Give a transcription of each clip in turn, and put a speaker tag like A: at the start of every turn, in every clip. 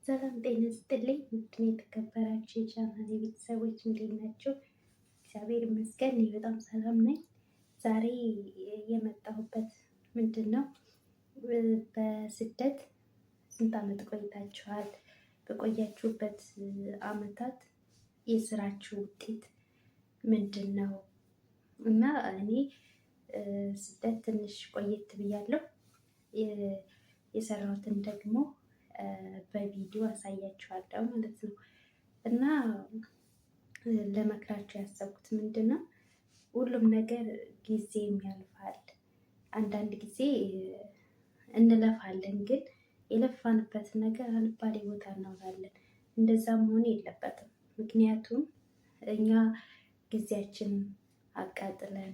A: ሰላም ጤና ይስጥልኝ። ውድን የተከበራችሁ የቻናሌ ቤተሰቦች እንዴት ናቸው? እግዚአብሔር ይመስገን እኔ በጣም ሰላም ነኝ። ዛሬ የመጣሁበት ምንድን ነው፣ በስደት ስንት ዓመት ቆይታችኋል? በቆያችሁበት ዓመታት የስራችሁ ውጤት ምንድን ነው? እና እኔ ስደት ትንሽ ቆየት ብያለሁ። የሰራሁትን ደግሞ በቪዲዮ አሳያችኋለሁ ማለት ነው። እና ለመክራችሁ ያሰብኩት ምንድን ነው፣ ሁሉም ነገር ጊዜም ያልፋል። አንዳንድ ጊዜ እንለፋለን፣ ግን የለፋንበት ነገር አልባሌ ቦታ እናውላለን። እንደዛ መሆን የለበትም። ምክንያቱም እኛ ጊዜያችን አቃጥለን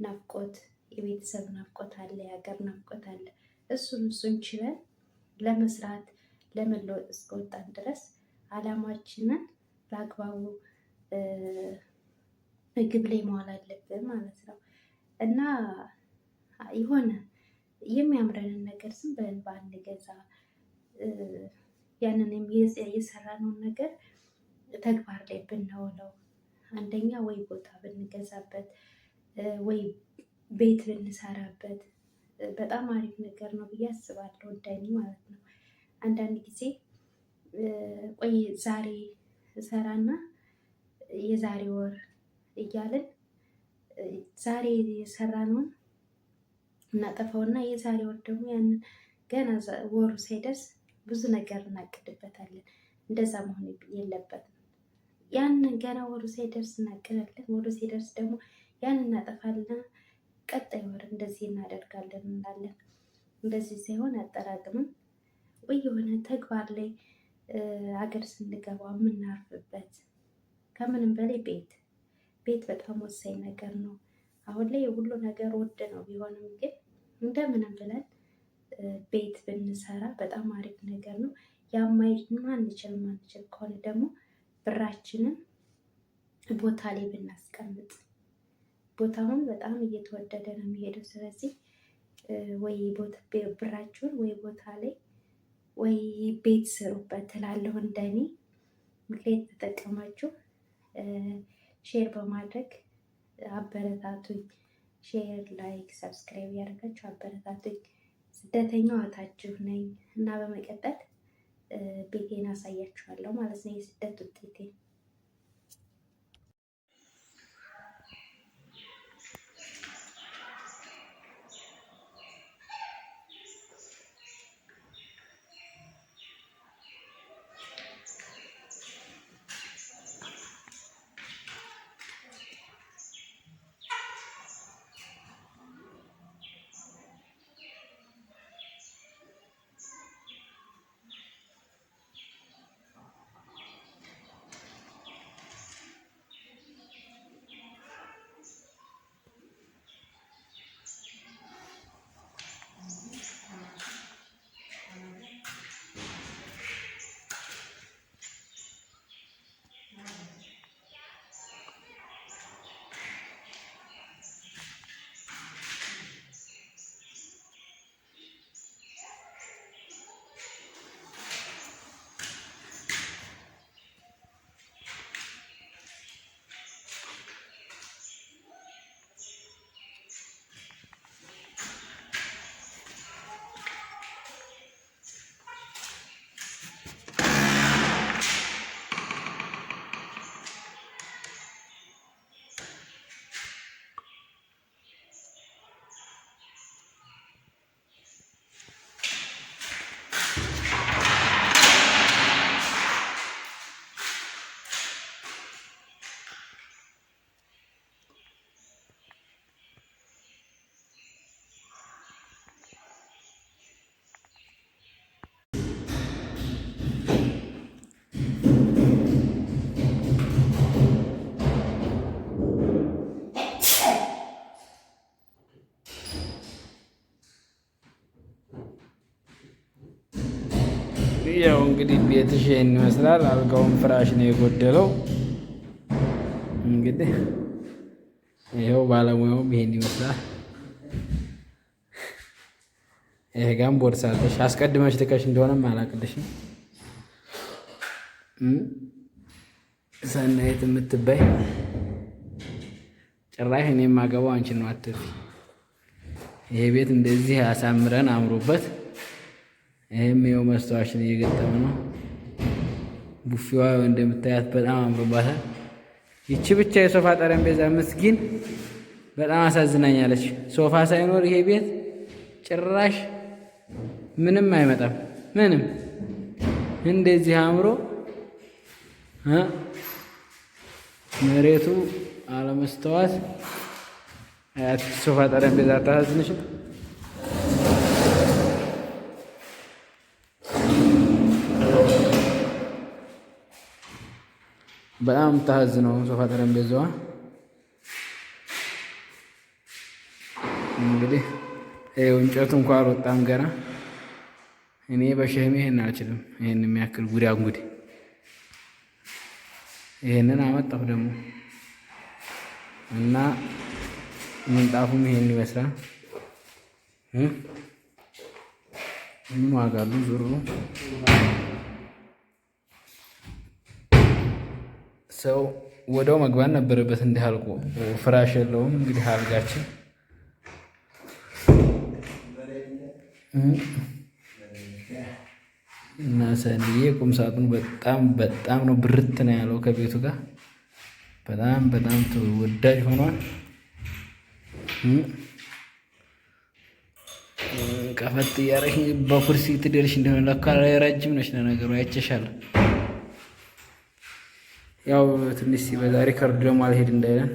A: ናፍቆት፣ የቤተሰብ ናፍቆት አለ፣ የሀገር ናፍቆት አለ። እሱን ችለን ለመስራት ለመለወጥ እስከወጣን ድረስ አላማችንን በአግባቡ ምግብ ላይ መዋል አለብን ማለት ነው። እና የሆነ የሚያምረንን ነገር ዝም ብለን ባንገዛ፣ ያንን የሰራነውን ነገር ተግባር ላይ ብናውለው፣ አንደኛ ወይ ቦታ ብንገዛበት ወይ ቤት ብንሰራበት በጣም አሪፍ ነገር ነው ብዬ አስባለሁ፣ እንደኔ ማለት ነው። አንዳንድ ጊዜ ቆይ ዛሬ ሰራና የዛሬ ወር እያልን ዛሬ የሰራነውን እናጠፋውና የዛሬ ወር ደግሞ ያንን ገና ወሩ ሳይደርስ ብዙ ነገር እናቅድበታለን። እንደዛ መሆን የለበትም። ያንን ገና ወሩ ሳይደርስ እናቅዳለን፣ ወሩ ሳይደርስ ደግሞ ያንን እናጠፋልና ቀጣይ ወር እንደዚህ እናደርጋለን እንላለን። እንደዚህ ሳይሆን አጠራቅምን ወይ የሆነ ተግባር ላይ ሀገር ስንገባ የምናርፍበት፣ ከምንም በላይ ቤት በጣም ወሳኝ ነገር ነው። አሁን ላይ ሁሉ ነገር ውድ ነው። ቢሆንም ግን እንደምንም ብለን ቤት ብንሰራ በጣም አሪፍ ነገር ነው። ማንችል ከሆነ ደግሞ ብራችንን ቦታ ላይ ብናስቀምጥ፣ ቦታውን በጣም እየተወደደ ነው የሚሄደው። ስለዚህ ወይ ብራችሁን ወይ ቦታ ላይ ወይ ቤት ስሩበት እላለሁ እንደኔ። ምክንያት ተጠቀማችሁ ሼር በማድረግ አበረታቱኝ። ሼር፣ ላይክ፣ ሰብስክራይብ ያደርጋችሁ አበረታቱኝ። ስደተኛው እህታችሁ ነኝ እና በመቀጠል ቤቴን አሳያችኋለሁ ማለት ነው፣ የስደት ውጤቴን።
B: ያው እንግዲህ ቤትሽ ይሄን ይመስላል። አልጋውን ፍራሽ ነው የጎደለው። እንግዲህ ይኸው ባለሙያውም ይሄን ይመስላል። ይሄ ጋም ቦርሳለሽ አስቀድመሽ ልከሽ እንደሆነም አላቅልሽም። ሰናይት የምትባይ ጭራሽ እኔ የማገባው አንቺን ነው አትርፊ። ይሄ ቤት እንደዚህ አሳምረን አምሮበት፣ ይሄም ይኸው መስታወሻችን እየገጠመ ነው። ቡፌዋ እንደምታያት በጣም አምሮባታል። ይቺ ብቻ የሶፋ ጠረጴዛ ምስኪን በጣም አሳዝናኛለች። ሶፋ ሳይኖር ይሄ ቤት ጭራሽ ምንም አይመጣም። ምንም እንደዚህ አምሮ መሬቱ አለመስተዋት አያት ሶፋ ጠረጴዛ አታሳዝንሽም? በጣም የምታሳዝነው ሶፋ ጠረጴዛዋ። እንግዲህ ይኸው እንጨቱ እንኳ አልወጣም ገና። እኔ በሸህሜ ይሄን አልችልም። ይሄን የሚያክል ጉዳ እንጉድ ይሄንን አመጣሁ ደግሞ እና ምንጣፉም ይሄን ይመስላል። ምን ዋጋ አለው ዙሩ። ሰው ወደው መግባት ነበረበት። እንዲህ አልቆ ፍራሽ የለውም። እንግዲህ አልጋችን እና ሰንዬ ቁም ሳጥኑ በጣም ነው ብርት ነው ያለው ከቤቱ ጋር በጣም ተወዳጅ ሆኗል። ቀፈጥ እያደረግሽ በኩርሲ ትደርሽ እንደሆነ ለካ ረጅም ነች። ለነገሩ አይቼሻለሁ። ያው ትንሽ ሲበዛ ሪከርድ ደግሞ አልሄድ እንዳይለን